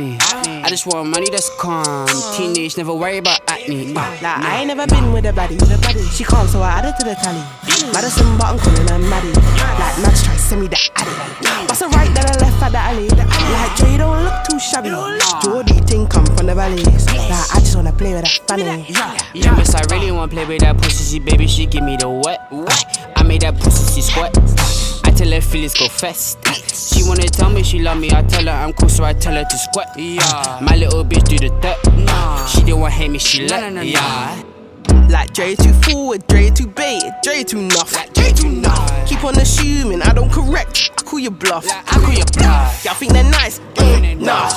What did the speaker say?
me. I just want money that's calm. Teenage, never worry about acne. Like I ain't never been with a baddie. She calm, so I added to the tally. Madison, but I'm calling her Maddie. Like Max try to send me the addy. Bust a right, then I left at the alley. Like Dre, don't look too shabby. Geordie thing come from the valleys. Like I just wanna play with that fanny. Yeah, miss, I really wanna play with that pussy. She baby, she give me the wet. I made that pussy, she squat. I tell her feelings go fast. She wanna tell me she love me, I tell her I'm cool, so I tell her to squat. My little bitch do the dirt. She don't want hate me, she let. Like Dre too forward, Dre too baited, Dre too nuff. Like Dre too nuff. Keep on assuming I don't correct. I call you bluff. I call you bluff. Y'all think they're nice? Nah.